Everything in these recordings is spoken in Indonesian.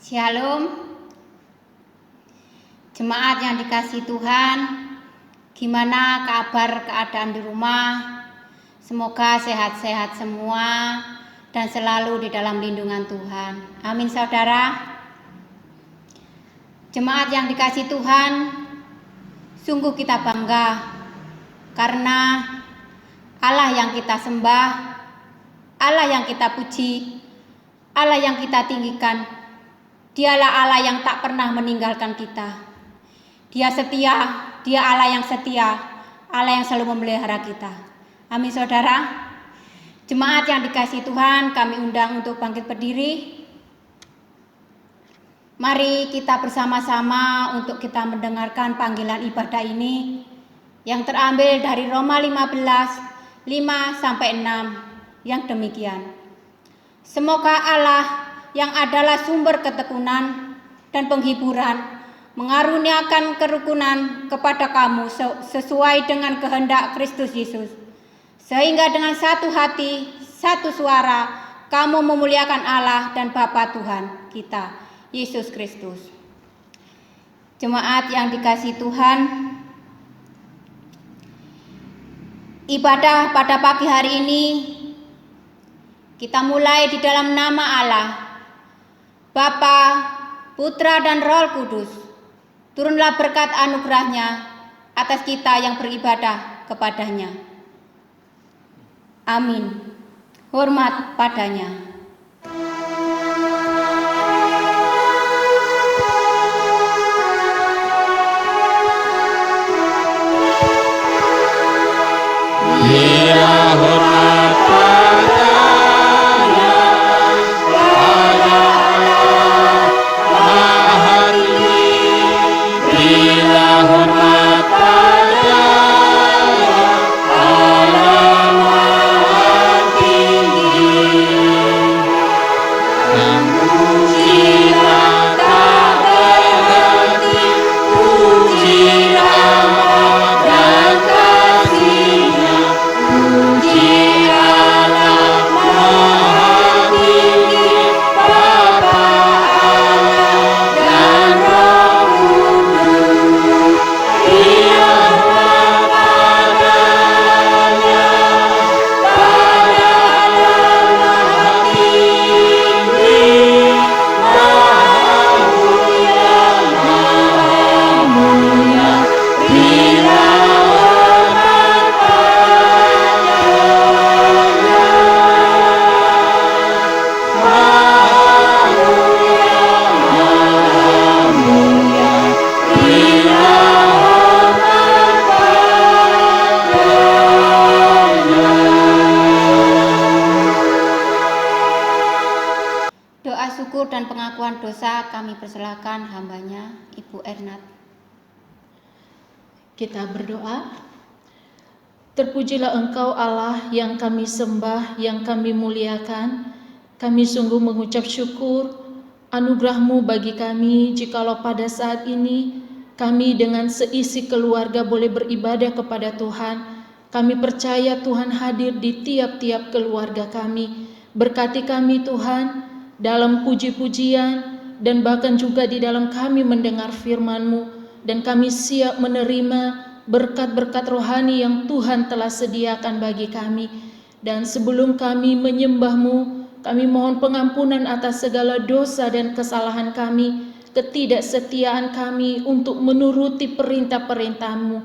Shalom, jemaat yang dikasihi Tuhan. Gimana kabar keadaan di rumah? Semoga sehat-sehat semua dan selalu di dalam lindungan Tuhan. Amin saudara. Jemaat yang dikasihi Tuhan, sungguh kita bangga karena Allah yang kita sembah, Allah yang kita puji, Allah yang kita tinggikan, Dialah Allah yang tak pernah meninggalkan kita. Dia setia, Dia Allah yang setia, Allah yang selalu memelihara kita. Amin saudara. Jemaat yang dikasihi Tuhan, kami undang untuk bangkit berdiri. Mari kita bersama-sama untuk kita mendengarkan panggilan ibadah ini yang terambil dari Roma 15, 5-6 yang demikian. Semoga Allah yang adalah sumber ketekunan dan penghiburan mengaruniakan kerukunan kepada kamu sesuai dengan kehendak Kristus Yesus, sehingga dengan satu hati, satu suara kamu memuliakan Allah dan Bapa Tuhan kita, Yesus Kristus. Jemaat yang dikasihi Tuhan, ibadah pada pagi hari ini kita mulai di dalam nama Allah, Bapa, Putra dan Roh Kudus. Turunlah berkat anugerahnya atas kita yang beribadah kepadanya. Amin. Hormat padanya. Dia hormat dan pengakuan dosa kami persilakan hambanya Ibu Ernat. Kita berdoa. Terpujilah Engkau Allah yang kami sembah, yang kami muliakan. Kami sungguh mengucap syukur anugerah-Mu bagi kami, jikalau pada saat ini kami dengan seisi keluarga boleh beribadah kepada Tuhan. Kami percaya Tuhan hadir di tiap-tiap keluarga kami. Berkati kami Tuhan dalam puji-pujian dan bahkan juga di dalam kami mendengar firman-Mu, dan kami siap menerima berkat-berkat rohani yang Tuhan telah sediakan bagi kami. Dan sebelum kami menyembah-Mu, kami mohon pengampunan atas segala dosa dan kesalahan kami, ketidaksetiaan kami untuk menuruti perintah-perintah-Mu.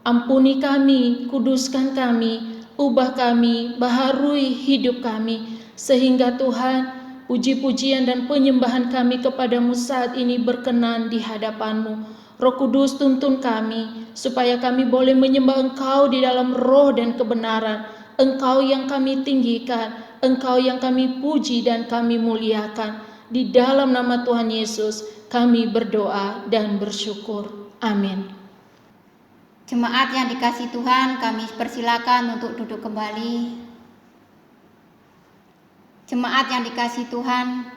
Ampuni kami, kuduskan kami, ubah kami, baharui hidup kami, sehingga Tuhan, puji-pujian dan penyembahan kami kepadamu saat ini berkenan di hadapanmu. Roh Kudus tuntun kami, supaya kami boleh menyembah Engkau di dalam roh dan kebenaran. Engkau yang kami tinggikan, Engkau yang kami puji dan kami muliakan. Di dalam nama Tuhan Yesus kami berdoa dan bersyukur. Amin. Jemaat yang dikasihi Tuhan, kami persilakan untuk duduk kembali. Jemaat yang dikasihi Tuhan,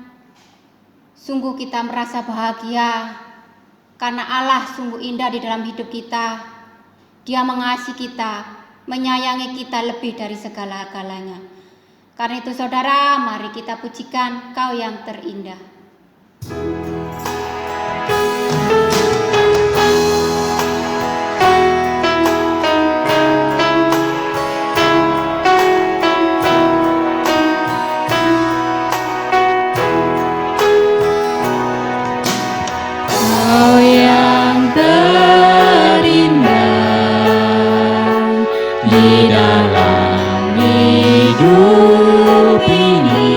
sungguh kita merasa bahagia karena Allah sungguh indah di dalam hidup kita. Dia mengasihi kita, menyayangi kita lebih dari segala-galanya. Karena itu saudara, mari kita pujikan Kau yang terindah. dalam hidup ini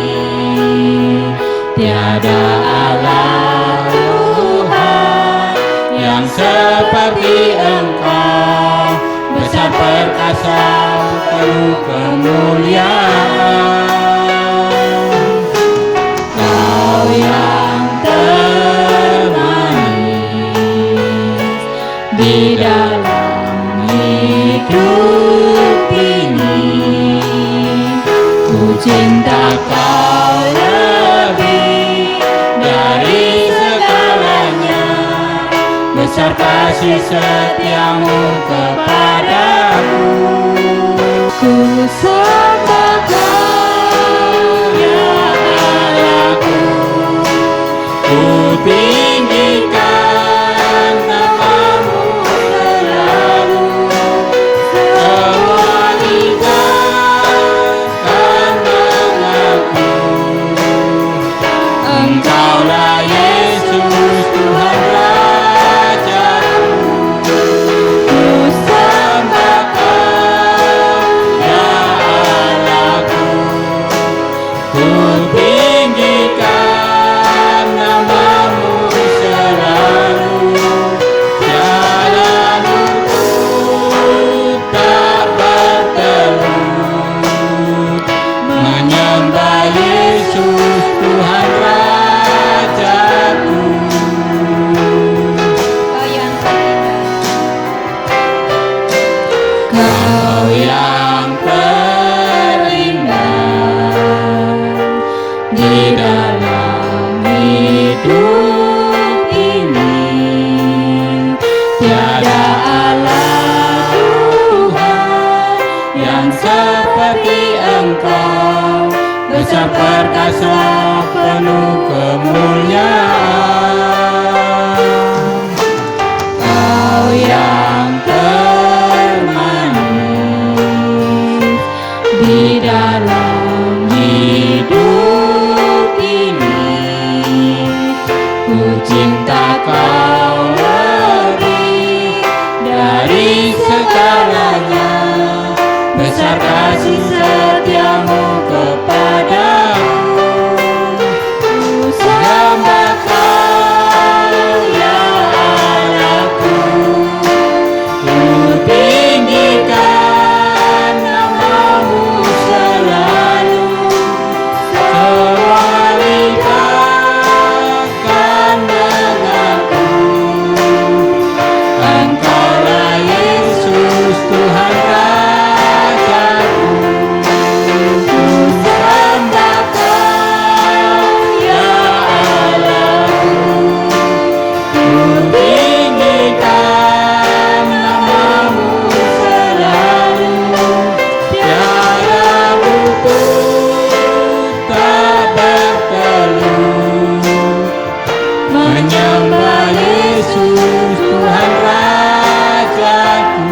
tiada Allah Tuhan yang seperti Engkau, besar perkasa penuh kemuliaan. Kau yang termanis di dalam hidup ini, ku cinta Kau lebih dari segalanya, besar kasih setiamu kepadaku. Ku sembah Kau ya Allahku, ku tinggikan namamu selalu. Semua lidah akan mengaku Engkaulah Yesus Tuhan Rajaku. Ku sembah Kau ya Allahku, ku tinggikan namamu selalu. Tiada luput tak bertelut menyembah Yesus Tuhan Rajaku. Kau yang Kau yang terindah di dalam hidup ini, tiada Allah Tuhan yang seperti Engkau, besar perkasa penuh kemuliaan. Kau yang termanis di dalam hidup ini, ku cinta Kau lebih dari segalanya, besar kasih setiamu kepadaku. Ku sembah Kau ya Allahku, ku tinggikan namamu selalu. Semua lidah akan mengaku Engkaulah Yesus Tuhan Rajaku. Ku sembah Kau ya Allahku, ku tinggikan namamu selalu. Tiada luput tak bertelut menyembah Yesus Tuhan Rajaku.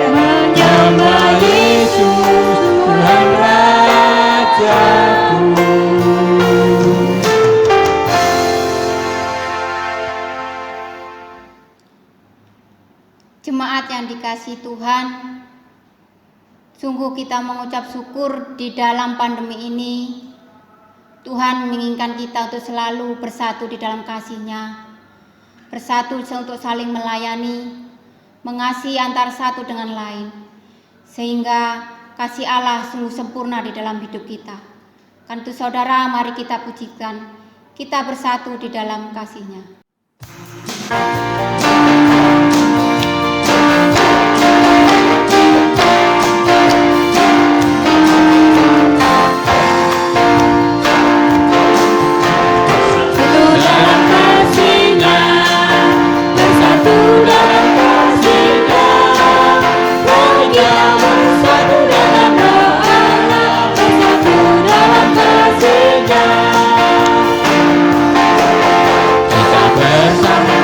Menyembah Yesus Tuhan Rajaku. Jemaat yang dikasihi Tuhan, sungguh kita mengucap syukur di dalam pandemi ini. Tuhan menginginkan kita untuk selalu bersatu di dalam kasih-Nya, bersatu untuk saling melayani, mengasihi antara satu dengan lain, sehingga kasih Allah sungguh sempurna di dalam hidup kita. Karena itu saudara, mari kita pujikan, kita bersatu di dalam kasih-Nya. Dalam kasih-Nya, bersatu dalam kasih-Nya, kita bersatu dalam doa, bersatu dalam kasih-Nya. Kita bersama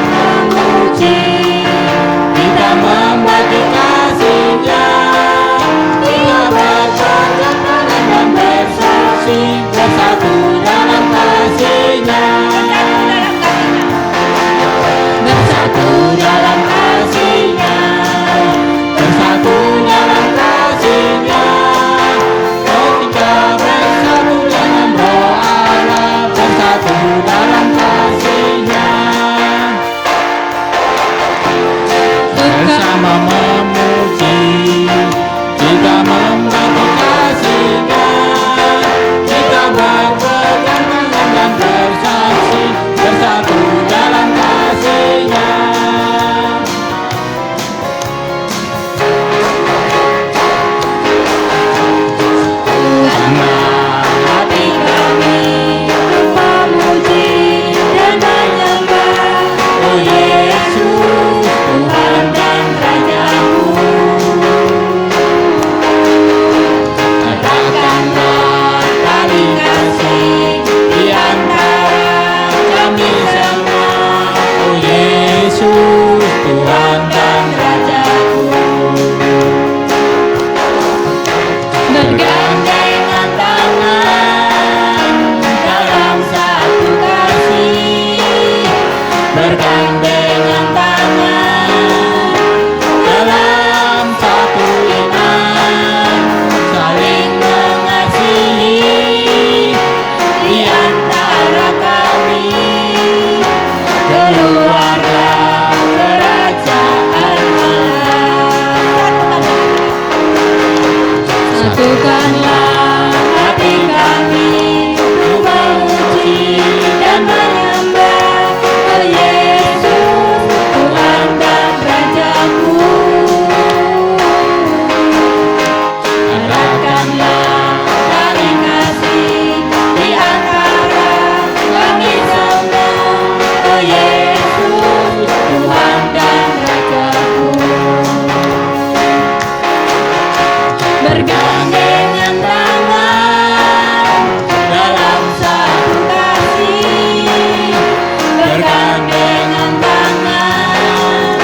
bergandengan tangan dalam satu kasih, bergandengan tangan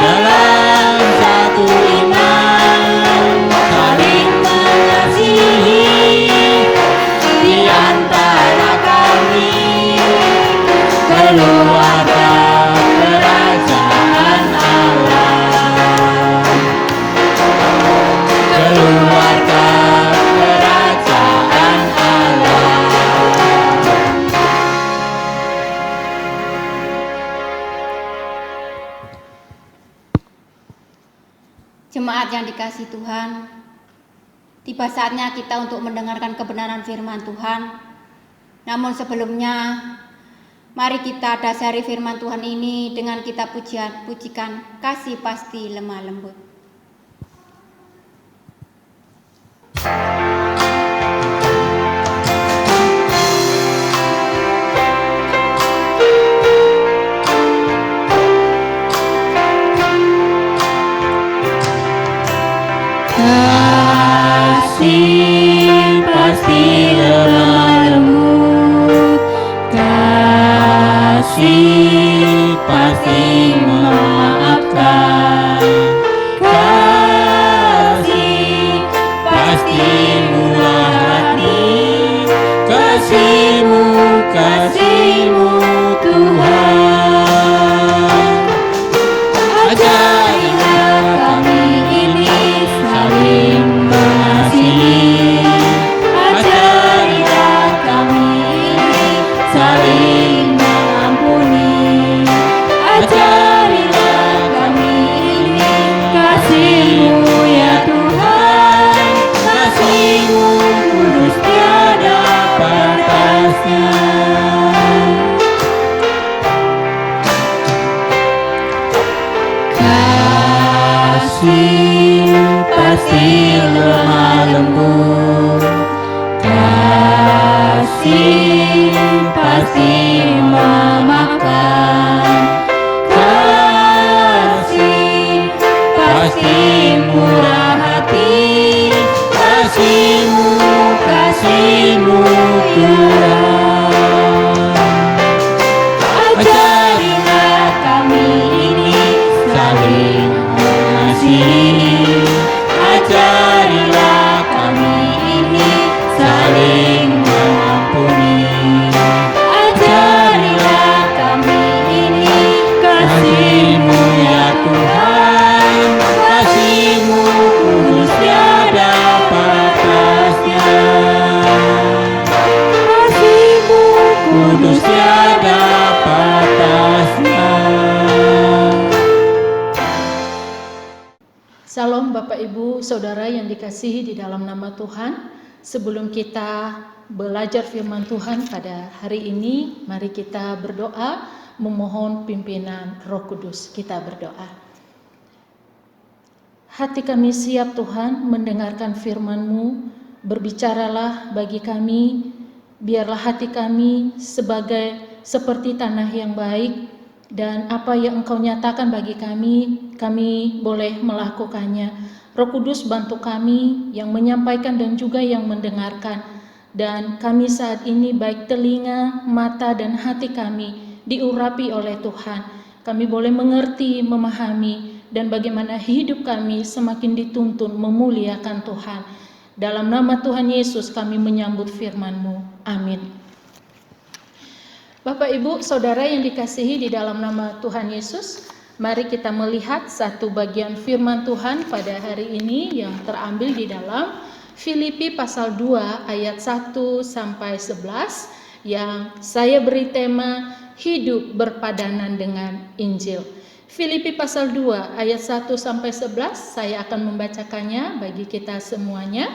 dalam satu iman, saling mengasihi di antara kami, keluarga kerajaan Allah, keluarga kerajaan Allah. Jemaat yang dikasihi Tuhan, tiba saatnya kita untuk mendengarkan kebenaran firman Tuhan. Namun sebelumnya, mari kita dasari firman Tuhan ini dengan kita pujikan kasih pasti lemah lembut. Kasih pasti lemah lembut, kasih pasti memaafkan, kasih pasti murah hati, kasih-Mu Tuhan. Ajarilah kami ini saling mengasihi, ajarilah kami ini saling mengampuni, ajarilah kami ini kasih-Mu ya Tuhan, kasih-Mu kudus tiada batasnya. Kasih pasti lemah lembut, kasih pasti memaafkan, kasih pasti murah hati, kasih-Mu Tuhan. Ajarilah kami ini saling mengasihi, ajarilah kami ini saling mengampuni, ajarilah kami ini kasih-Mu ya Tuhan, kasih-Mu kudus tiada batasnya, kasih-Mu kudus tiada batasnya. Salam Bapak Ibu Saudara yang dikasihi di dalam nama Tuhan. Sebelum kita belajar firman Tuhan pada hari ini, mari kita berdoa memohon pimpinan Roh Kudus. Kita berdoa. Hati kami siap Tuhan mendengarkan firman-Mu, berbicaralah bagi kami, biarlah hati kami seperti tanah yang baik, dan apa yang Engkau nyatakan bagi kami boleh melakukannya. Roh Kudus bantu kami yang menyampaikan dan juga yang mendengarkan. Dan kami saat ini baik telinga, mata dan hati kami diurapi oleh Tuhan. Kami boleh mengerti, memahami, dan bagaimana hidup kami semakin dituntun memuliakan Tuhan. Dalam nama Tuhan Yesus kami menyambut firman-Mu. Amin. Bapak, Ibu, Saudara yang dikasihi di dalam nama Tuhan Yesus, mari kita melihat satu bagian firman Tuhan pada hari ini yang terambil di dalam Filipi pasal 2 ayat 1 sampai 11 yang saya beri tema hidup berpadanan dengan Injil. Filipi pasal 2 ayat 1 sampai 11 saya akan membacakannya bagi kita semuanya.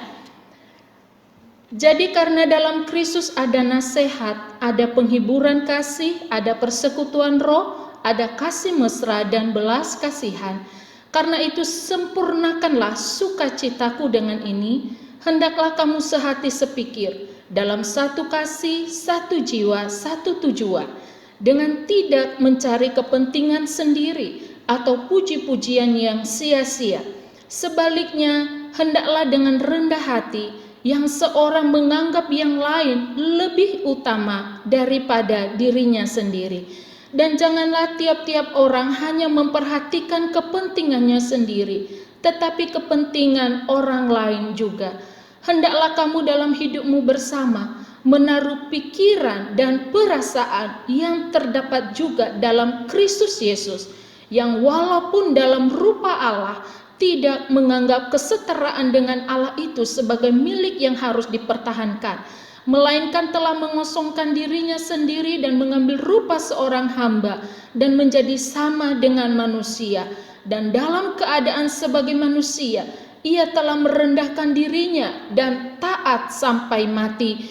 Jadi karena dalam Kristus ada nasihat, ada penghiburan kasih, ada persekutuan roh, ada kasih mesra dan belas kasihan. Karena itu sempurnakanlah sukacitaku dengan ini, hendaklah kamu sehati sepikir, dalam satu kasih, satu jiwa, satu tujuan, dengan tidak mencari kepentingan sendiri atau puji-pujian yang sia-sia. Sebaliknya, hendaklah dengan rendah hati, yang seorang menganggap yang lain lebih utama daripada dirinya sendiri. Dan janganlah tiap-tiap orang hanya memperhatikan kepentingannya sendiri, tetapi kepentingan orang lain juga. Hendaklah kamu dalam hidupmu bersama menaruh pikiran dan perasaan yang terdapat juga dalam Kristus Yesus, yang walaupun dalam rupa Allah tidak menganggap kesetaraan dengan Allah itu sebagai milik yang harus dipertahankan, melainkan telah mengosongkan dirinya sendiri dan mengambil rupa seorang hamba dan menjadi sama dengan manusia. Dan dalam keadaan sebagai manusia, ia telah merendahkan dirinya dan taat sampai mati,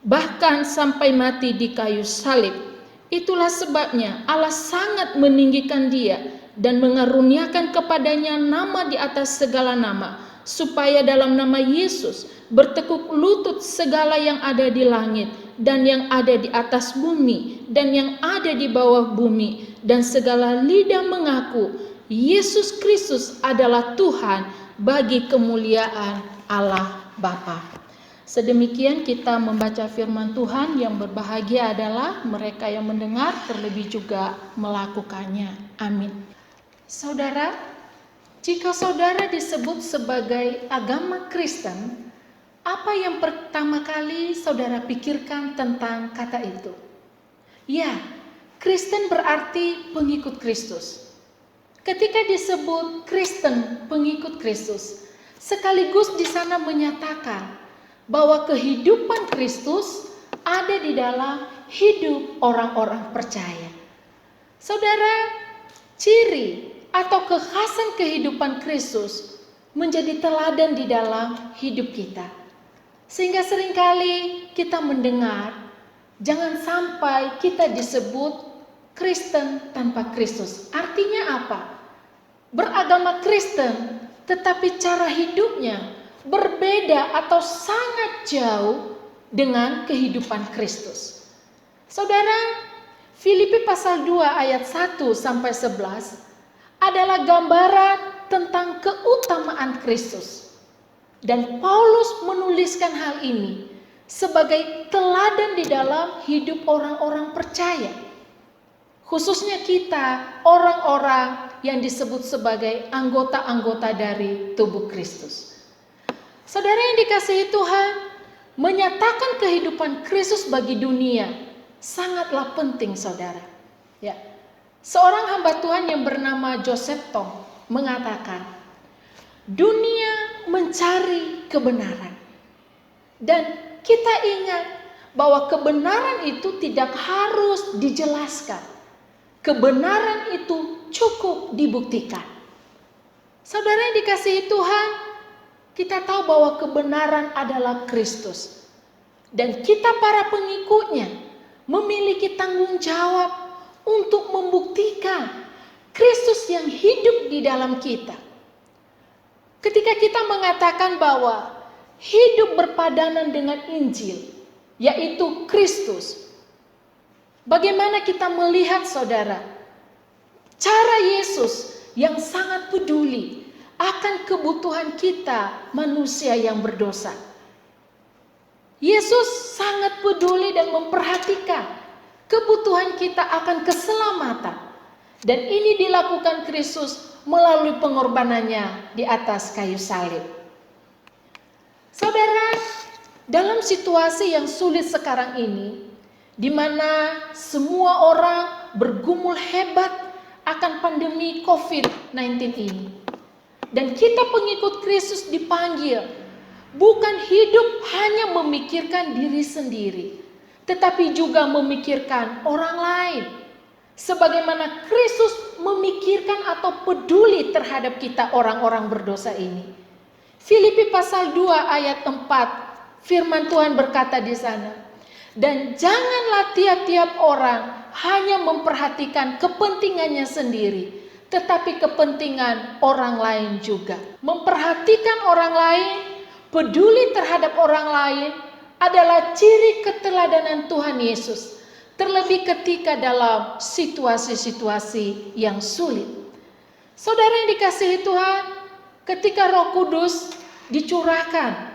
bahkan sampai mati di kayu salib. Itulah sebabnya Allah sangat meninggikan dia dan mengaruniakan kepadanya nama di atas segala nama, supaya dalam nama Yesus bertekuk lutut segala yang ada di langit dan yang ada di atas bumi dan yang ada di bawah bumi, dan segala lidah mengaku Yesus Kristus adalah Tuhan, bagi kemuliaan Allah Bapa. Sedemikian kita membaca firman Tuhan. Yang berbahagia adalah mereka yang mendengar, terlebih juga melakukannya. Amin. Saudara, jika saudara disebut sebagai agama Kristen, apa yang pertama kali saudara pikirkan tentang kata itu? Ya, Kristen berarti pengikut Kristus. Ketika disebut Kristen, pengikut Kristus, sekaligus di sana menyatakan bahwa kehidupan Kristus ada di dalam hidup orang-orang percaya. Saudara, ciri atau kekhasan kehidupan Kristus menjadi teladan di dalam hidup kita. Sehingga seringkali kita mendengar, jangan sampai kita disebut Kristen tanpa Kristus. Artinya apa? Beragama Kristen, tetapi cara hidupnya berbeda atau sangat jauh dengan kehidupan Kristus. Saudara, Filipi pasal 2 ayat 1 sampai 11 adalah gambaran tentang keutamaan Kristus. Dan Paulus menuliskan hal ini sebagai teladan di dalam hidup orang-orang percaya. Khususnya kita, orang-orang yang disebut sebagai anggota-anggota dari tubuh Kristus. Saudara yang dikasihi Tuhan, menyatakan kehidupan Kristus bagi dunia sangatlah penting, saudara. Ya. Seorang hamba Tuhan yang bernama Joseph Tong mengatakan, dunia mencari kebenaran. Dan kita ingat bahwa kebenaran itu tidak harus dijelaskan. Kebenaran itu cukup dibuktikan. Saudara yang dikasihi Tuhan, kita tahu bahwa kebenaran adalah Kristus. Dan kita para pengikutnya memiliki tanggung jawab untuk membuktikan Kristus yang hidup di dalam kita. Ketika kita mengatakan bahwa hidup berpadanan dengan Injil, yaitu Kristus, bagaimana kita melihat, saudara, cara Yesus yang sangat peduli akan kebutuhan kita manusia yang berdosa. Yesus sangat peduli dan memperhatikan kebutuhan kita akan keselamatan. Dan ini dilakukan Kristus melalui pengorbanannya di atas kayu salib. Saudara, dalam situasi yang sulit sekarang ini, di mana semua orang bergumul hebat akan pandemi COVID-19 ini, dan kita pengikut Kristus dipanggil bukan hidup hanya memikirkan diri sendiri, tetapi juga memikirkan orang lain. Sebagaimana Kristus memikirkan atau peduli terhadap kita orang-orang berdosa ini. Filipi pasal 2 ayat 4, firman Tuhan berkata di sana, dan janganlah tiap-tiap orang hanya memperhatikan kepentingannya sendiri, tetapi kepentingan orang lain juga. Memperhatikan orang lain, peduli terhadap orang lain adalah ciri keteladanan Tuhan Yesus. Terlebih ketika dalam situasi-situasi yang sulit. Saudara yang dikasihi Tuhan, ketika Roh Kudus dicurahkan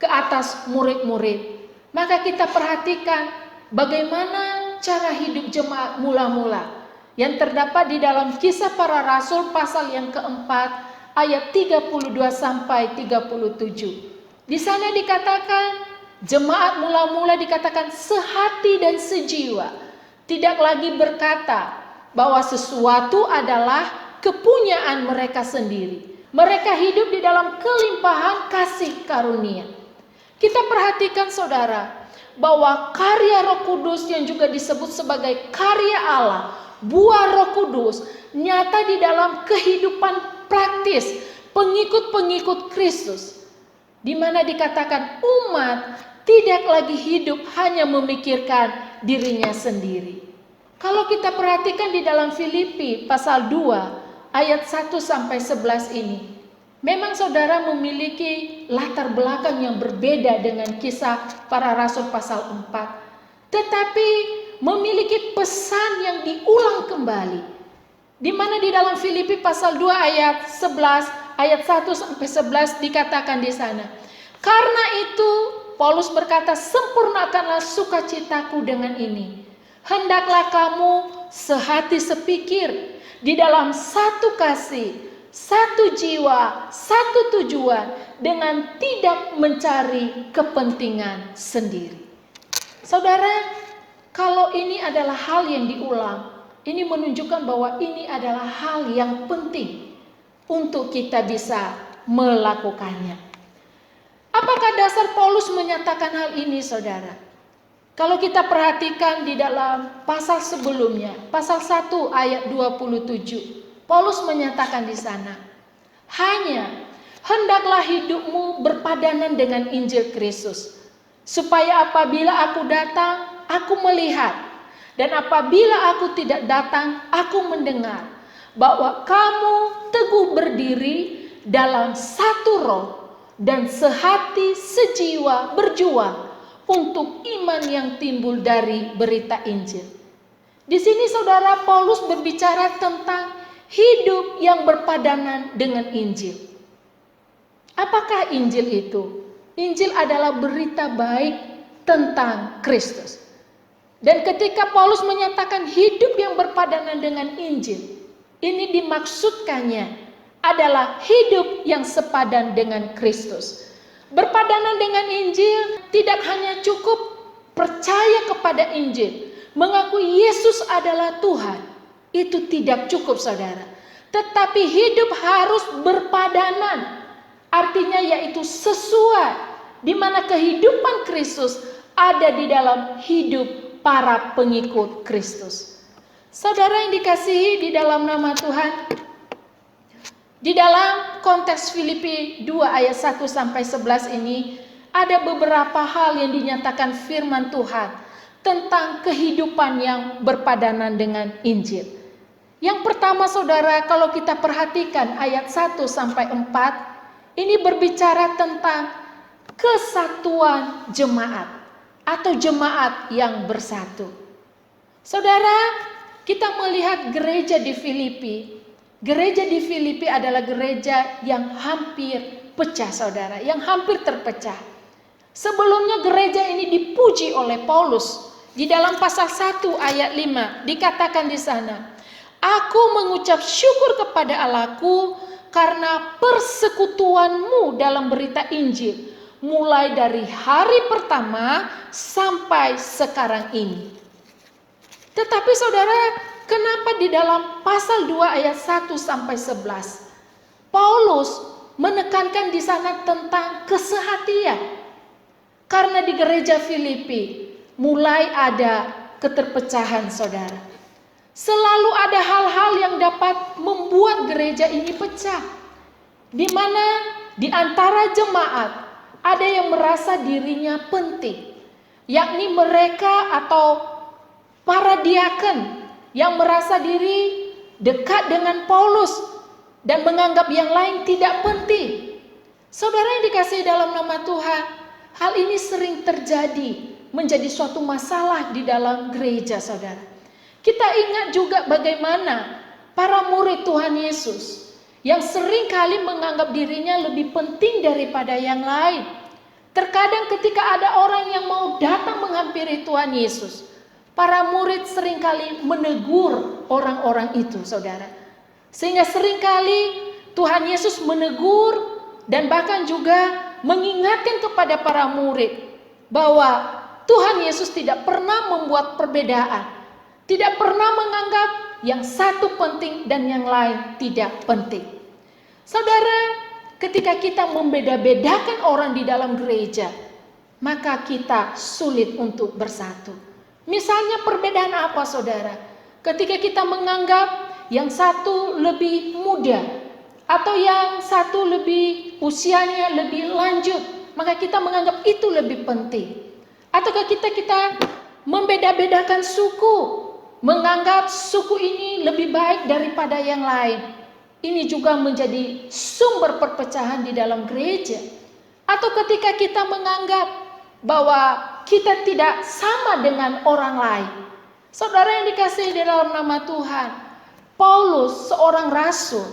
ke atas murid-murid. Maka kita perhatikan bagaimana cara hidup jemaat mula-mula yang terdapat di dalam Kisah Para Rasul pasal yang keempat ayat 32 sampai 37. Di sana dikatakan jemaat mula-mula dikatakan sehati dan sejiwa, tidak lagi berkata bahwa sesuatu adalah kepunyaan mereka sendiri. Mereka hidup di dalam kelimpahan kasih karunia. Kita perhatikan saudara, bahwa karya Roh Kudus yang juga disebut sebagai karya Allah, buah Roh Kudus, nyata di dalam kehidupan praktis pengikut-pengikut Kristus. Di mana dikatakan umat tidak lagi hidup hanya memikirkan dirinya sendiri. Kalau kita perhatikan di dalam Filipi pasal 2 ayat 1 sampai 11 ini, memang saudara memiliki latar belakang yang berbeda dengan Kisah Para Rasul pasal 4. Tetapi memiliki pesan yang diulang kembali. Di mana di dalam Filipi pasal 2 ayat 11, ayat 1 sampai 11 dikatakan di sana. Karena itu Paulus berkata, sempurnakanlah sukacitaku dengan ini. Hendaklah kamu sehati sepikir, di dalam satu kasih, satu jiwa, satu tujuan, dengan tidak mencari kepentingan sendiri. Saudara, kalau ini adalah hal yang diulang, ini menunjukkan bahwa ini adalah hal yang penting untuk kita bisa melakukannya. Apakah dasar Paulus menyatakan hal ini, saudara? Kalau kita perhatikan di dalam pasal sebelumnya, pasal 1 ayat 27, Paulus menyatakan di sana, hanya hendaklah hidupmu berpadanan dengan Injil Kristus, supaya apabila aku datang, aku melihat, dan apabila aku tidak datang, aku mendengar, bahwa kamu teguh berdiri dalam satu roh, dan sehati sejiwa berjuang untuk iman yang timbul dari berita Injil. Di sini saudara, Paulus berbicara tentang hidup yang berpadanan dengan Injil. Apakah Injil itu? Injil adalah berita baik tentang Kristus. Dan ketika Paulus menyatakan hidup yang berpadanan dengan Injil, ini dimaksudkannya adalah hidup yang sepadan dengan Kristus. Berpadanan dengan Injil tidak hanya cukup percaya kepada Injil, mengakui Yesus adalah Tuhan. Itu tidak cukup, saudara. Tetapi hidup harus berpadanan. Artinya yaitu sesuai, di mana kehidupan Kristus ada di dalam hidup para pengikut Kristus. Saudara yang dikasihi di dalam nama Tuhan, di dalam konteks Filipi 2 ayat 1 sampai 11 ini ada beberapa hal yang dinyatakan firman Tuhan tentang kehidupan yang berpadanan dengan Injil. Yang pertama saudara, kalau kita perhatikan ayat 1 sampai 4, ini berbicara tentang kesatuan jemaat atau jemaat yang bersatu. Saudara, kita melihat gereja di Filipi. Gereja di Filipi adalah gereja yang hampir pecah, saudara, yang hampir terpecah. Sebelumnya gereja ini dipuji oleh Paulus. Di dalam pasal 1 ayat 5 dikatakan di sana, aku mengucap syukur kepada Allahku karena persekutuanmu dalam berita Injil, mulai dari hari pertama sampai sekarang ini. Tetapi saudara, kenapa di dalam pasal 2 ayat 1 sampai 11 Paulus menekankan di sana tentang kesehatian? Karena di gereja Filipi mulai ada keterpecahan, saudara. Selalu ada hal-hal yang dapat membuat gereja ini pecah. Di mana di antara jemaat ada yang merasa dirinya penting, yakni mereka atau para diaken yang merasa diri dekat dengan Paulus dan menganggap yang lain tidak penting. Saudara yang dikasihi dalam nama Tuhan, hal ini sering terjadi, menjadi suatu masalah di dalam gereja, saudara. Kita ingat juga bagaimana para murid Tuhan Yesus yang seringkali menganggap dirinya lebih penting daripada yang lain. Terkadang ketika ada orang yang mau datang menghampiri Tuhan Yesus, para murid seringkali menegur orang-orang itu, saudara. Sehingga seringkali Tuhan Yesus menegur dan bahkan juga mengingatkan kepada para murid bahwa Tuhan Yesus tidak pernah membuat perbedaan, tidak pernah menganggap yang satu penting dan yang lain tidak penting. Saudara, ketika kita membeda-bedakan orang di dalam gereja, maka kita sulit untuk bersatu. Misalnya perbedaan apa, saudara? Ketika kita menganggap yang satu lebih muda atau yang satu lebih usianya lebih lanjut, maka kita menganggap itu lebih penting. Ataukah kita membeda-bedakan suku, menganggap suku ini lebih baik daripada yang lain. Ini juga menjadi sumber perpecahan di dalam gereja. Atau ketika kita menganggap bahwa kita tidak sama dengan orang lain. Saudara yang dikasihi di dalam nama Tuhan, Paulus seorang rasul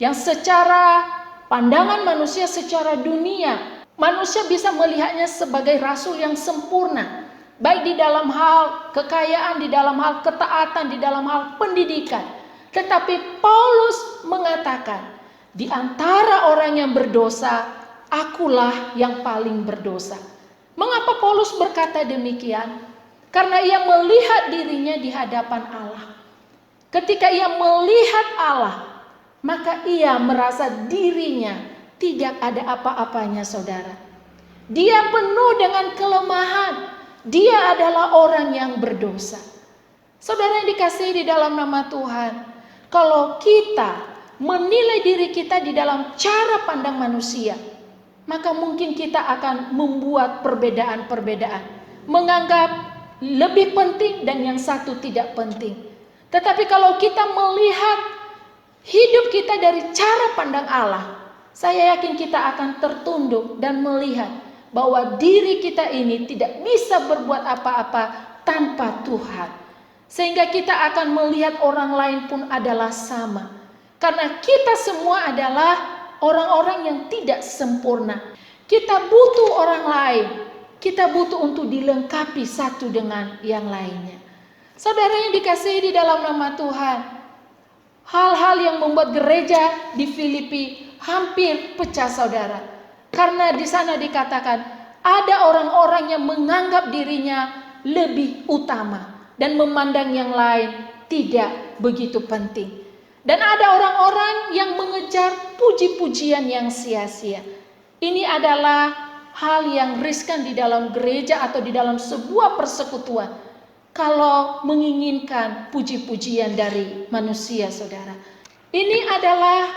yang secara pandangan manusia, secara dunia, manusia bisa melihatnya sebagai rasul yang sempurna. Baik di dalam hal kekayaan, di dalam hal ketaatan, di dalam hal pendidikan. Tetapi Paulus mengatakan, di antara orang yang berdosa, akulah yang paling berdosa. Mengapa Paulus berkata demikian? Karena ia melihat dirinya di hadapan Allah. Ketika ia melihat Allah, maka ia merasa dirinya tidak ada apa-apanya, saudara. Dia penuh dengan kelemahan. Dia adalah orang yang berdosa. Saudara yang dikasihi di dalam nama Tuhan, kalau kita menilai diri kita di dalam cara pandang manusia, maka mungkin kita akan membuat perbedaan-perbedaan, menganggap lebih penting dan yang satu tidak penting. Tetapi kalau kita melihat hidup kita dari cara pandang Allah, saya yakin kita akan tertunduk dan melihat bahwa diri kita ini tidak bisa berbuat apa-apa tanpa Tuhan. Sehingga kita akan melihat orang lain pun adalah sama. Karena kita semua adalah orang-orang yang tidak sempurna. Kita butuh orang lain. Kita butuh untuk dilengkapi satu dengan yang lainnya. Saudara yang dikasihi di dalam nama Tuhan, hal-hal yang membuat gereja di Filipi hampir pecah, saudara. Karena di sana dikatakan ada orang-orang yang menganggap dirinya lebih utama dan memandang yang lain tidak begitu penting. Dan ada orang-orang yang mengejar puji-pujian yang sia-sia. Ini adalah hal yang riskan di dalam gereja atau di dalam sebuah persekutuan. Kalau menginginkan puji-pujian dari manusia, saudara. Ini adalah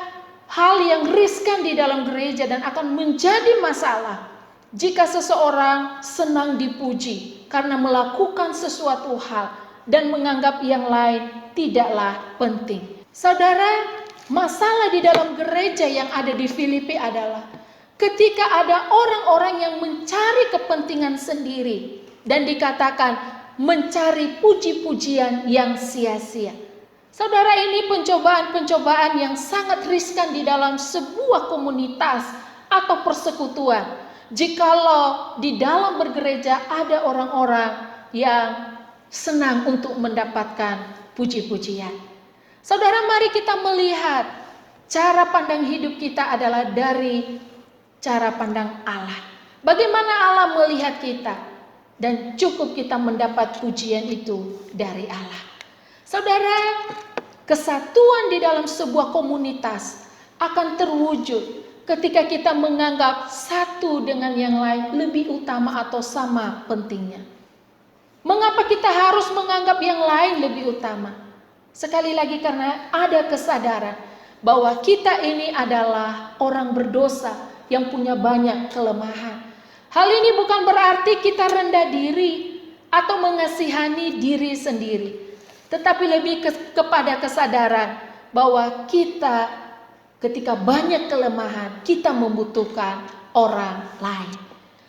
hal yang riskan di dalam gereja dan akan menjadi masalah jika seseorang senang dipuji karena melakukan sesuatu hal dan menganggap yang lain tidaklah penting. Saudara, masalah di dalam gereja yang ada di Filipi adalah ketika ada orang-orang yang mencari kepentingan sendiri dan dikatakan mencari puji-pujian yang sia-sia. Saudara, ini pencobaan-pencobaan yang sangat riskan di dalam sebuah komunitas atau persekutuan. Jikalau di dalam bergereja ada orang-orang yang senang untuk mendapatkan puji-pujian. Saudara, mari kita melihat cara pandang hidup kita adalah dari cara pandang Allah. Bagaimana Allah melihat kita, dan cukup kita mendapat pujian itu dari Allah. Saudara, kesatuan di dalam sebuah komunitas akan terwujud ketika kita menganggap satu dengan yang lain lebih utama atau sama pentingnya. Mengapa kita harus menganggap yang lain lebih utama? Sekali lagi karena ada kesadaran bahwa kita ini adalah orang berdosa yang punya banyak kelemahan. Hal ini bukan berarti kita rendah diri atau mengasihani diri sendiri. Tetapi lebih kepada kesadaran bahwa kita ketika banyak kelemahan, kita membutuhkan orang lain.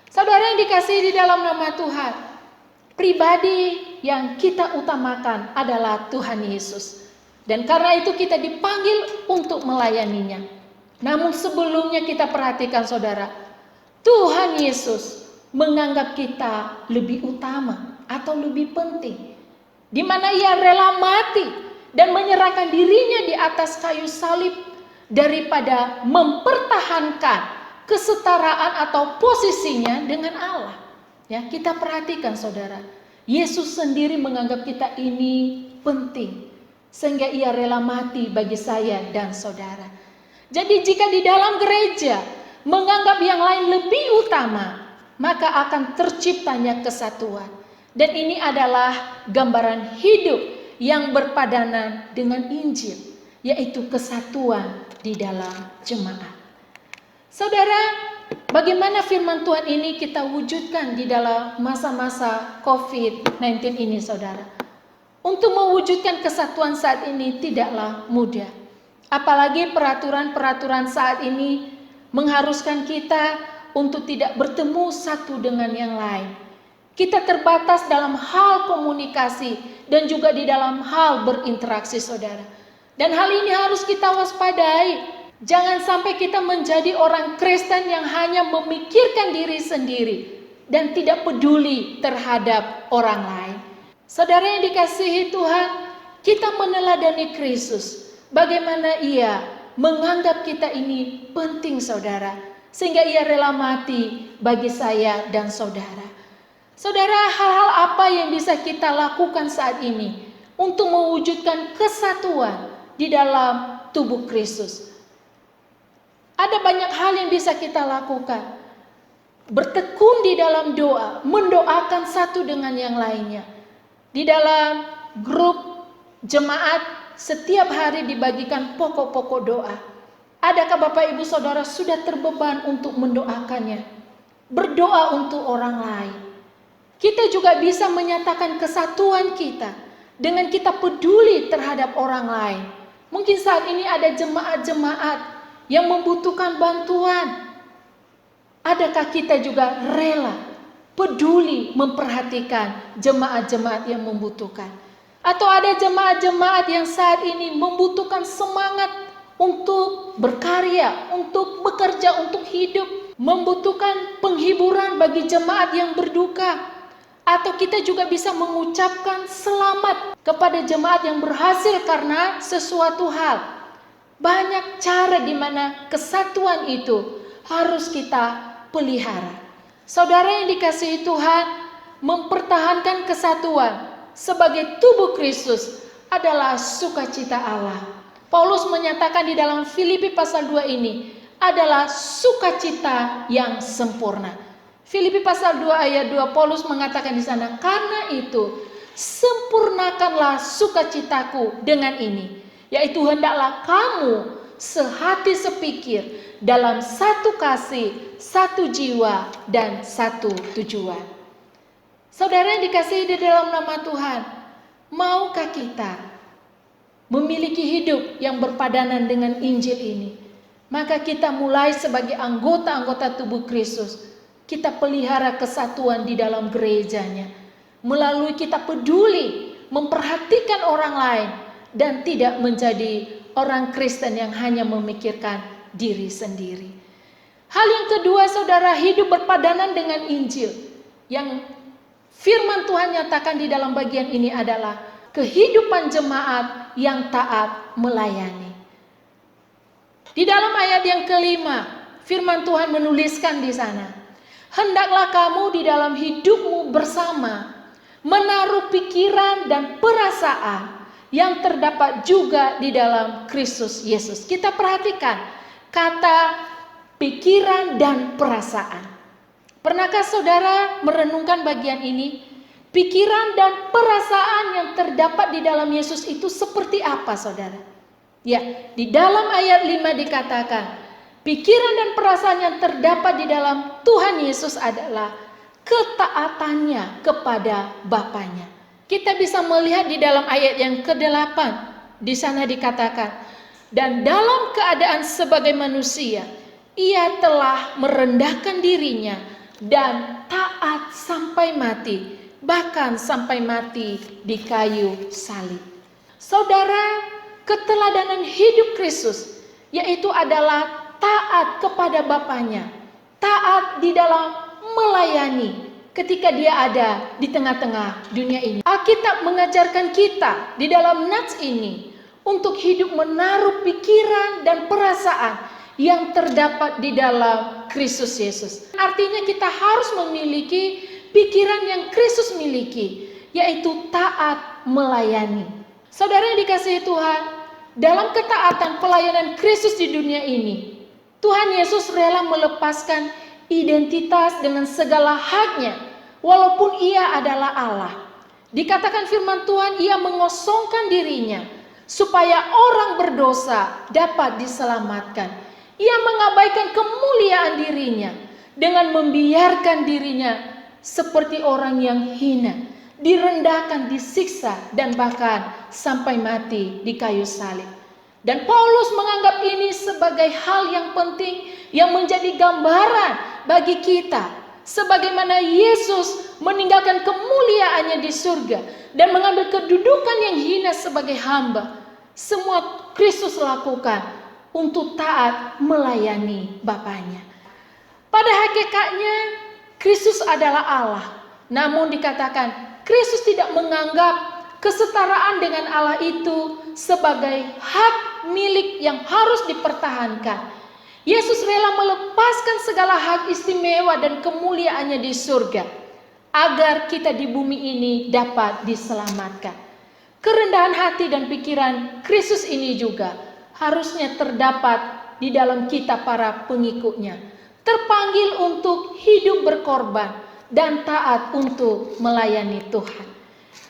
Saudara yang dikasihi di dalam nama Tuhan, pribadi yang kita utamakan adalah Tuhan Yesus. Dan karena itu kita dipanggil untuk melayaninya. Namun sebelumnya kita perhatikan saudara, Tuhan Yesus menganggap kita lebih utama atau lebih penting. Di mana ia rela mati dan menyerahkan dirinya di atas kayu salib daripada mempertahankan kesetaraan atau posisinya dengan Allah. Ya, kita perhatikan saudara, Yesus sendiri menganggap kita ini penting sehingga ia rela mati bagi saya dan saudara. Jadi jika di dalam gereja menganggap yang lain lebih utama, maka akan terciptanya kesatuan. Dan ini adalah gambaran hidup yang berpadanan dengan Injil, yaitu kesatuan di dalam jemaat. Saudara, bagaimana firman Tuhan ini kita wujudkan di dalam masa-masa COVID-19 ini, saudara? Untuk mewujudkan kesatuan saat ini tidaklah mudah. Apalagi peraturan-peraturan saat ini mengharuskan kita untuk tidak bertemu satu dengan yang lain. Kita terbatas dalam hal komunikasi dan juga di dalam hal berinteraksi, saudara. Dan hal ini harus kita waspadai. Jangan sampai kita menjadi orang Kristen yang hanya memikirkan diri sendiri dan tidak peduli terhadap orang lain. Saudara yang dikasihi Tuhan, kita meneladani Kristus. Bagaimana ia menganggap kita ini penting, saudara, sehingga ia rela mati bagi saya dan saudara. Saudara, hal-hal apa yang bisa kita lakukan saat ini untuk mewujudkan kesatuan di dalam tubuh Kristus? Ada banyak hal yang bisa kita lakukan. Bertekun di dalam doa, mendoakan satu dengan yang lainnya. Di dalam grup jemaat setiap hari dibagikan pokok-pokok doa. Adakah Bapak Ibu Saudara sudah terbeban untuk mendoakannya? Berdoa untuk orang lain. Kita juga bisa menyatakan kesatuan kita dengan kita peduli terhadap orang lain. Mungkin saat ini ada jemaat-jemaat yang membutuhkan bantuan. Adakah kita juga rela, peduli memperhatikan jemaat-jemaat yang membutuhkan? Atau ada jemaat-jemaat yang saat ini membutuhkan semangat untuk berkarya, untuk bekerja, untuk hidup, membutuhkan penghiburan bagi jemaat yang berduka. Atau kita juga bisa mengucapkan selamat kepada jemaat yang berhasil karena sesuatu hal. Banyak cara di mana kesatuan itu harus kita pelihara. Saudara yang dikasihi Tuhan, mempertahankan kesatuan sebagai tubuh Kristus adalah sukacita Allah. Paulus menyatakan di dalam Filipi pasal 2 ini adalah sukacita yang sempurna. Filipi pasal 2 ayat 2 Paulus mengatakan di sana, karena itu sempurnakanlah sukacitaku dengan ini, yaitu hendaklah kamu sehati sepikir dalam satu kasih, satu jiwa dan satu tujuan. Saudara yang dikasihi di dalam nama Tuhan, maukah kita memiliki hidup yang berpadanan dengan Injil ini? Maka kita mulai sebagai anggota-anggota tubuh Kristus. Kita pelihara kesatuan di dalam gerejanya. Melalui kita peduli, memperhatikan orang lain. Dan tidak menjadi orang Kristen yang hanya memikirkan diri sendiri. Hal yang kedua, saudara, hidup berpadanan dengan Injil. Yang firman Tuhan nyatakan di dalam bagian ini adalah kehidupan jemaat yang taat melayani. Di dalam ayat yang kelima, firman Tuhan menuliskan di sana, hendaklah kamu di dalam hidupmu bersama menaruh pikiran dan perasaan yang terdapat juga di dalam Kristus Yesus. Kita perhatikan kata pikiran dan perasaan. Pernahkah saudara merenungkan bagian ini? Pikiran dan perasaan yang terdapat di dalam Yesus itu seperti apa, saudara? Ya, di dalam ayat 5 dikatakan, pikiran dan perasaan yang terdapat di dalam Tuhan Yesus adalah ketaatannya kepada Bapanya. Kita bisa melihat di dalam ayat yang ke-8, di sana dikatakan, dan dalam keadaan sebagai manusia, ia telah merendahkan dirinya dan taat sampai mati, bahkan sampai mati di kayu salib. Saudara, keteladanan hidup Kristus, yaitu adalah taat kepada Bapaknya, taat di dalam melayani ketika dia ada di tengah-tengah dunia ini. Alkitab mengajarkan kita di dalam nats ini untuk hidup menaruh pikiran dan perasaan yang terdapat di dalam Kristus Yesus. Artinya kita harus memiliki pikiran yang Kristus miliki, yaitu taat melayani. Saudara yang dikasihi Tuhan, dalam ketaatan pelayanan Kristus di dunia ini, Tuhan Yesus rela melepaskan identitas dengan segala haknya, walaupun ia adalah Allah. Dikatakan firman Tuhan, ia mengosongkan dirinya supaya orang berdosa dapat diselamatkan. Ia mengabaikan kemuliaan dirinya dengan membiarkan dirinya seperti orang yang hina, direndahkan, disiksa, dan bahkan sampai mati di kayu salib. Dan Paulus menganggap ini sebagai hal yang penting yang menjadi gambaran bagi kita, sebagaimana Yesus meninggalkan kemuliaannya di surga dan mengambil kedudukan yang hina sebagai hamba. Semua Kristus lakukan untuk taat melayani Bapaknya. Pada hakikatnya Kristus adalah Allah, namun dikatakan Kristus tidak menganggap kesetaraan dengan Allah itu sebagai hak milik yang harus dipertahankan. Yesus rela melepaskan segala hak istimewa dan kemuliaannya di surga agar kita di bumi ini dapat diselamatkan. Kerendahan hati dan pikiran Kristus ini juga harusnya terdapat di dalam kita para pengikutnya, terpanggil untuk hidup berkorban dan taat untuk melayani Tuhan.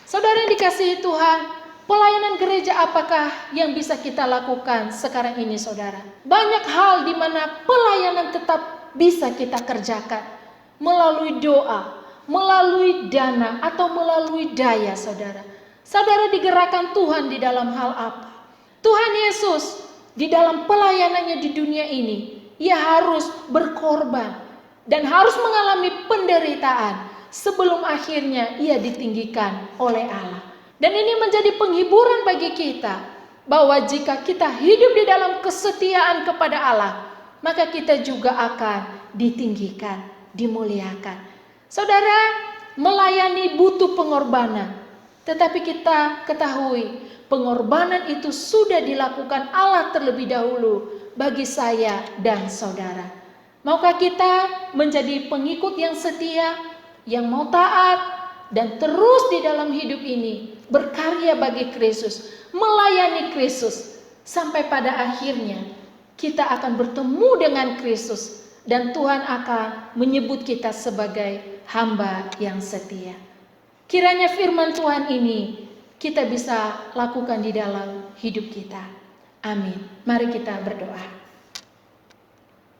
Saudara yang dikasihi Tuhan, pelayanan gereja apakah yang bisa kita lakukan sekarang ini, saudara? Banyak hal di mana pelayanan tetap bisa kita kerjakan melalui doa, melalui dana, atau melalui daya, saudara. Saudara digerakkan Tuhan di dalam hal apa? Tuhan Yesus di dalam pelayanannya di dunia ini, ia harus berkorban dan harus mengalami penderitaan sebelum akhirnya ia ditinggikan oleh Allah. Dan ini menjadi penghiburan bagi kita bahwa jika kita hidup di dalam kesetiaan kepada Allah, maka kita juga akan ditinggikan, dimuliakan. Saudara, melayani butuh pengorbanan. Tetapi kita ketahui pengorbanan itu sudah dilakukan Allah terlebih dahulu bagi saya dan saudara. Maukah kita menjadi pengikut yang setia, yang mau taat, dan terus di dalam hidup ini berkarya bagi Kristus, melayani Kristus, sampai pada akhirnya kita akan bertemu dengan Kristus dan Tuhan akan menyebut kita sebagai hamba yang setia. Kiranya firman Tuhan ini kita bisa lakukan di dalam hidup kita. Amin. Mari kita berdoa.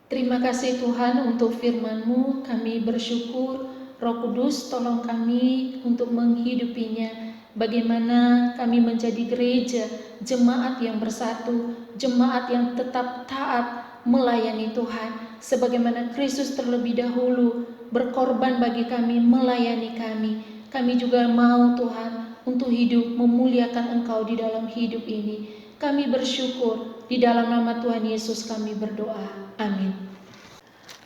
Terima kasih Tuhan untuk firman-Mu. Kami bersyukur, Roh Kudus tolong kami untuk menghidupinya. Bagaimana kami menjadi gereja, jemaat yang bersatu, jemaat yang tetap taat melayani Tuhan. Sebagaimana Kristus terlebih dahulu berkorban bagi kami, melayani kami. Kami juga mau Tuhan untuk hidup memuliakan Engkau di dalam hidup ini. Kami bersyukur, di dalam nama Tuhan Yesus kami berdoa. Amin.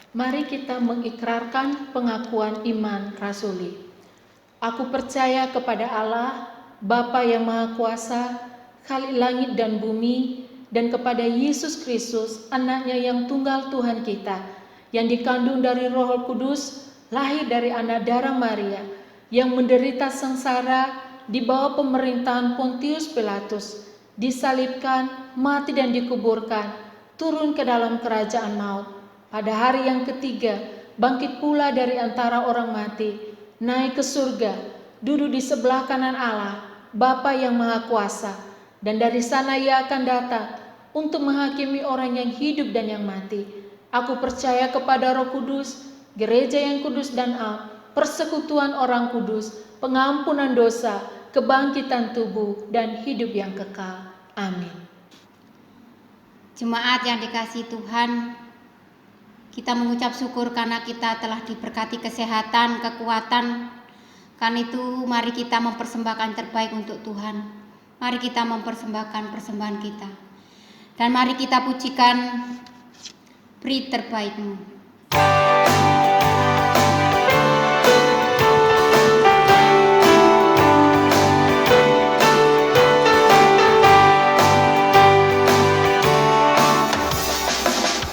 Mari kita mengikrarkan pengakuan iman rasuli. Aku percaya kepada Allah, Bapa yang Maha Kuasa, Khalik langit dan bumi, dan kepada Yesus Kristus, Anaknya yang tunggal Tuhan kita, yang dikandung dari Roh Kudus, lahir dari anak darah Maria, yang menderita sengsara di bawah pemerintahan Pontius Pilatus, disalibkan, mati dan dikuburkan, turun ke dalam kerajaan maut. Pada hari yang ketiga, bangkit pula dari antara orang mati, naik ke surga, duduk di sebelah kanan Allah, Bapa yang Maha Kuasa, dan dari sana ia akan datang untuk menghakimi orang yang hidup dan yang mati. Aku percaya kepada Roh Kudus, gereja yang kudus dan am, persekutuan orang kudus, pengampunan dosa, kebangkitan tubuh, dan hidup yang kekal. Amin. Jemaat yang dikasihi Tuhan, kita mengucap syukur karena kita telah diberkati kesehatan, kekuatan. Karena itu mari kita mempersembahkan terbaik untuk Tuhan. Mari kita mempersembahkan persembahan kita. Dan mari kita pujikan Beri Terbaik-Mu.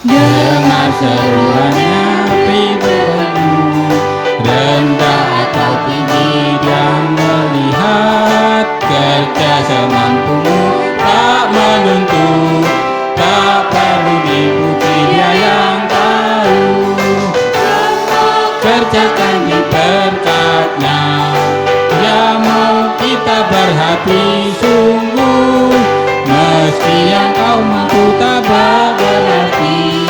Dengar seruannya pribadimu, rendah atau tinggi dia melihat, kerja semampumu tak menuntut, tak perlu dipuji dia yang tahu. Kerjakan di berkat-Nya, dia mau kita berhati sungguh, meski yang kau mampu tak berarti,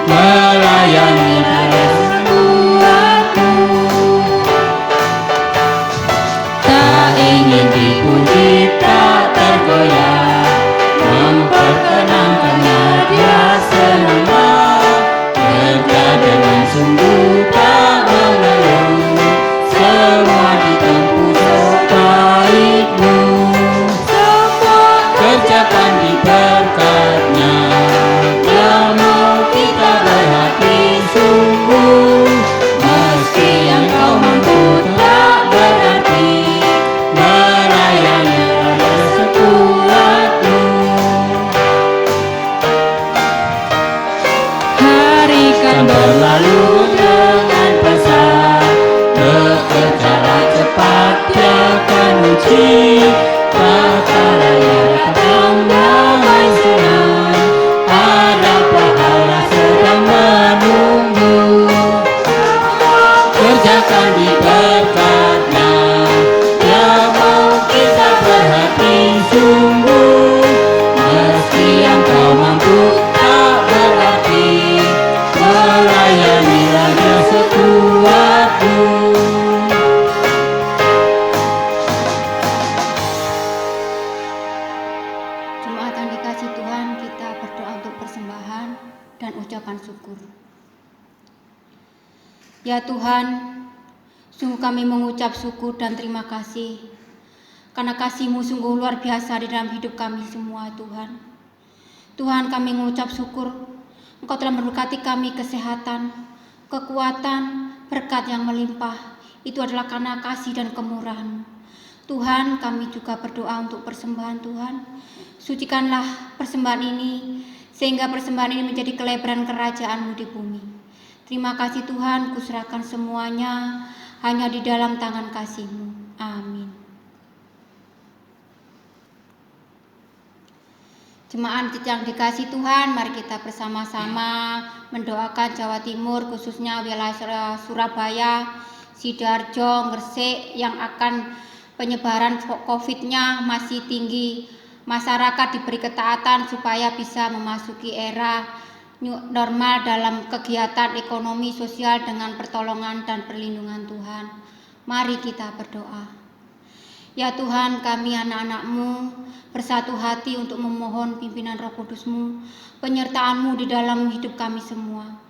melayani pada sekuatmu. Tak ingin dipuji, tak tergoyah, memperkenankannya dia senanglah, kerja dengan sungguh tak mengeluh, semua ditempuh sebaik-Mu. Kerjakan di berkat-Nya, dia mau kita berhati sungguh, meski yang kau mampu tak berarti, melayani pada sekuat-Mu. Hari kan berlalu dengan pesat, bekerjalah cepat dia akan uji, kata raya datang damai senang, ada pahala sedang menunggu. Kerjakan di berkat-Nya, dia mau kita berhati sungguh, meski yang kau mampu tak berarti, melayanilah dia sekuat-Mu. Jemaat yang dikasihi Tuhan, kita berdoa untuk persembahan dan ucapan syukur. Ya Tuhan, sungguh kami mengucap syukur dan terima kasih karena kasih-Mu sungguh luar biasa di dalam hidup kami semua, Tuhan. Tuhan, kami mengucap syukur Engkau telah memberkati kami kesehatan, kekuatan, berkat yang melimpah. Itu adalah karena kasih dan kemurahan-Mu. Tuhan, kami juga berdoa untuk persembahan Tuhan. Sucikanlah persembahan ini, sehingga persembahan ini menjadi kelebaran kerajaan-Mu di bumi. Terima kasih Tuhan, kuserahkan semuanya hanya di dalam tangan kasih-Mu. Amin. Jemaat yang dikasihi Tuhan, mari kita bersama-sama mendoakan Jawa Timur, khususnya wilayah Surabaya, Sidoarjo, Gresik yang akan penyebaran COVID-nya masih tinggi. Masyarakat diberi ketaatan supaya bisa memasuki era new normal dalam kegiatan ekonomi sosial dengan pertolongan dan perlindungan Tuhan. Mari kita berdoa. Ya Tuhan, kami anak-anak-Mu bersatu hati untuk memohon pimpinan Roh Kudus-Mu, penyertaan-Mu di dalam hidup kami semua.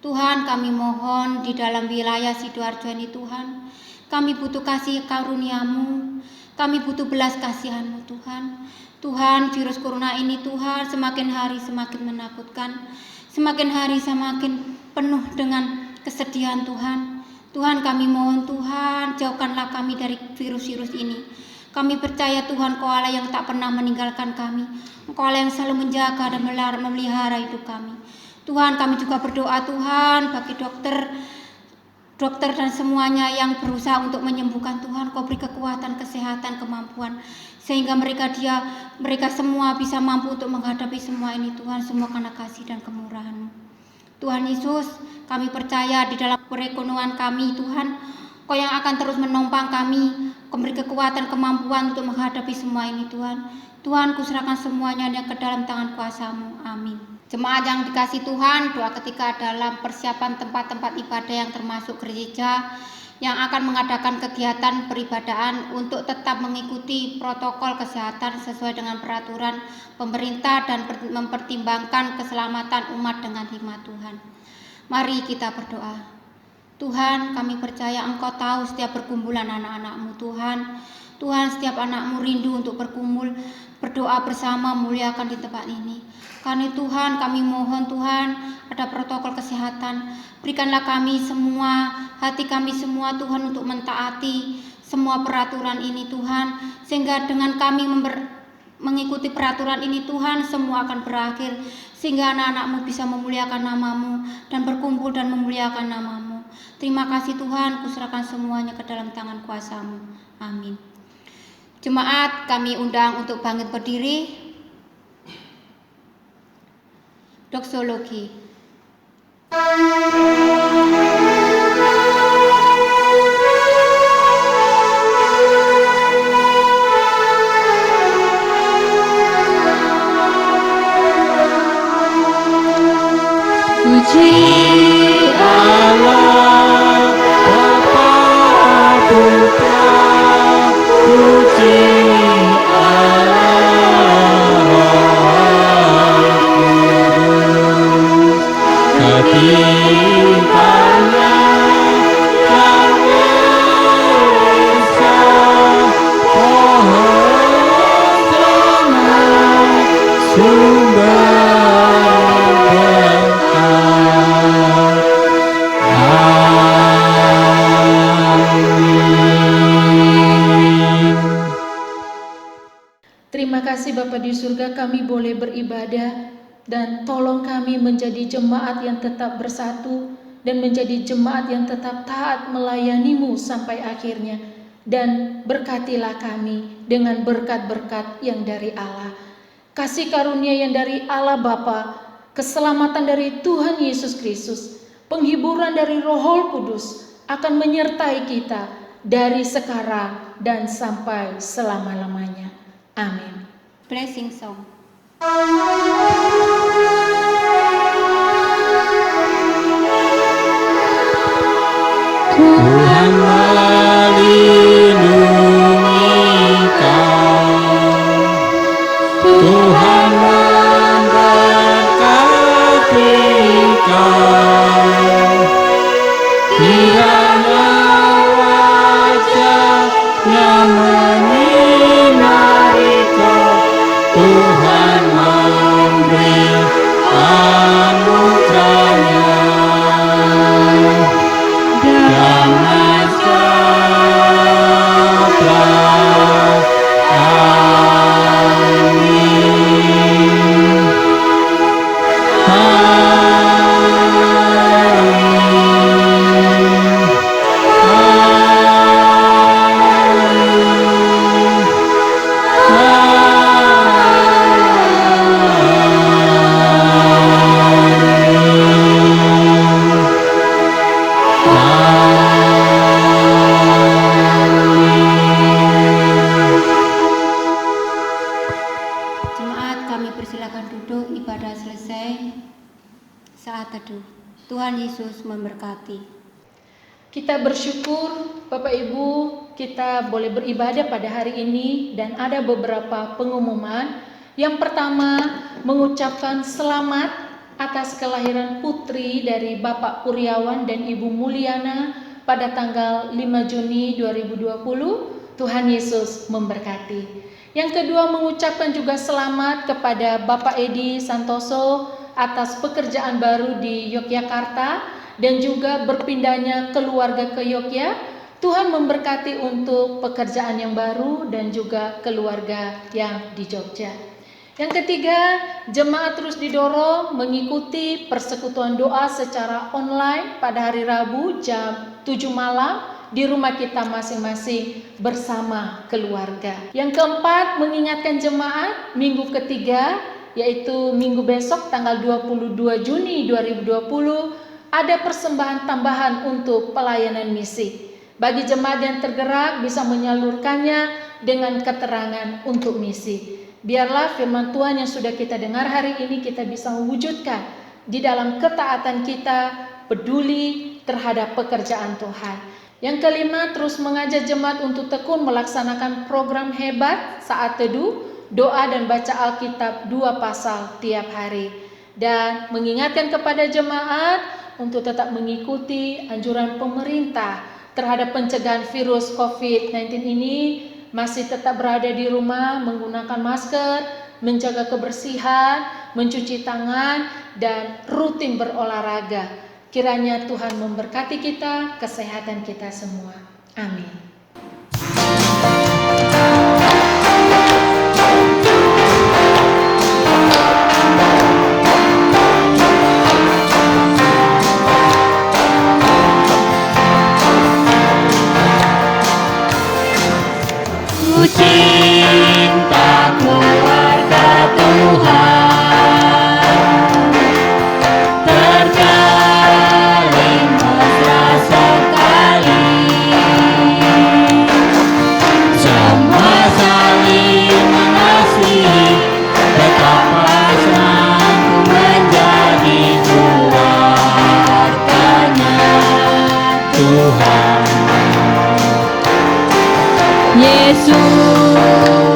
Tuhan, kami mohon di dalam wilayah Sidoarjo ini Tuhan, kami butuh kasih karunia-Mu, kami butuh belas kasihan-Mu Tuhan. Tuhan, virus corona ini Tuhan semakin hari semakin menakutkan, semakin hari semakin penuh dengan kesedihan Tuhan. Tuhan, kami mohon Tuhan, jauhkanlah kami dari virus-virus ini. Kami percaya Tuhan, Engkau Allah yang tak pernah meninggalkan kami. Engkau Allah yang selalu menjaga dan memelihara hidup kami. Tuhan, kami juga berdoa Tuhan bagi dokter dan semuanya yang berusaha untuk menyembuhkan. Tuhan, Kau beri kekuatan, kesehatan, kemampuan, sehingga mereka semua bisa mampu untuk menghadapi semua ini Tuhan, semua karena kasih dan kemurahan-Mu. Tuhan Yesus, kami percaya di dalam perekonomian kami Tuhan, Kau yang akan terus menopang kami, Kau beri kekuatan, kemampuan untuk menghadapi semua ini Tuhan. Tuhan, kuserahkan semuanya ke dalam tangan kuasa-Mu. Amin. Jemaat yang dikasihi Tuhan, doa ketika dalam persiapan tempat-tempat ibadah yang termasuk gereja yang akan mengadakan kegiatan peribadahan untuk tetap mengikuti protokol kesehatan sesuai dengan peraturan pemerintah dan mempertimbangkan keselamatan umat dengan hikmat Tuhan. Mari kita berdoa. Tuhan, kami percaya Engkau tahu setiap pergumulan anak-anak-Mu Tuhan. Tuhan, setiap anak-Mu rindu untuk berdoa bersama, memuliakan di tempat ini. Karena Tuhan, kami mohon Tuhan, ada protokol kesehatan. Berikanlah kami semua, hati kami semua Tuhan, untuk mentaati semua peraturan ini Tuhan. Sehingga dengan kami mengikuti peraturan ini Tuhan, semua akan berakhir. Sehingga anak-anak-Mu bisa memuliakan nama-Mu dan berkumpul dan memuliakan nama-Mu. Terima kasih Tuhan, kuserahkan semuanya ke dalam tangan kuasa-Mu. Amin. Jemaat kami undang untuk bangkit berdiri. Doksologi. Puji Allah, Bapa Putra, puji Allah Roh Kudus, ketikanya yang esa, pohon selamat, sumber Terima kasih Bapa di surga, kami boleh beribadah dan tolong kami menjadi jemaat yang tetap bersatu dan menjadi jemaat yang tetap taat melayani-Mu sampai akhirnya. Dan berkatilah kami dengan berkat-berkat yang dari Allah. Kasih karunia yang dari Allah Bapa, keselamatan dari Tuhan Yesus Kristus, penghiburan dari Roh Kudus akan menyertai kita dari sekarang dan sampai selama-lamanya. Amin. Blessing song. Tuhan melindungi kau, Tuhan memberkati kau, kiranya wajah-Nya menyinari kau, Tuhan memberi anugerah-Nya. Damai sejahtera. Amin. Jemaat kami persilakan duduk, ibadah selesai. Saat teduh. Tuhan Yesus memberkati. Kita bersyukur Bapak Ibu, kita boleh beribadah pada hari ini dan ada beberapa pengumuman. Yang pertama, mengucapkan selamat atas kelahiran putri dari Bapak Kuryawan dan Ibu Mulyana pada tanggal 5 Juni 2020. Tuhan Yesus memberkati. Yang kedua, mengucapkan juga selamat kepada Bapak Edi Santoso atas pekerjaan baru di Yogyakarta dan juga berpindahnya keluarga ke Yogyakarta. Tuhan memberkati untuk pekerjaan yang baru dan juga keluarga yang di Jogja. Yang ketiga, jemaat terus didorong mengikuti persekutuan doa secara online pada hari Rabu jam 7 malam di rumah kita masing-masing bersama keluarga. Yang keempat, mengingatkan jemaat minggu ketiga, yaitu minggu besok tanggal 22 Juni 2020, ada persembahan tambahan untuk pelayanan misi. Bagi jemaat yang tergerak bisa menyalurkannya dengan keterangan untuk misi. Biarlah firman Tuhan yang sudah kita dengar hari ini kita bisa mewujudkan di dalam ketaatan kita, peduli terhadap pekerjaan Tuhan. Yang kelima, terus mengajak jemaat untuk tekun melaksanakan program hebat saat teduh, doa dan baca Alkitab 2 pasal tiap hari. Dan mengingatkan kepada jemaat untuk tetap mengikuti anjuran pemerintah terhadap pencegahan virus COVID-19 ini masih tetap berada di rumah, menggunakan masker, menjaga kebersihan, mencuci tangan, dan rutin berolahraga. Kiranya Tuhan memberkati kita, kesehatan kita semua. Amin. Ku cinta keluarga Tuhan, terjalin mesra sekali, semua saling mengasihi, betapa senang ku menjadi keluarganya Tuhan. Yesus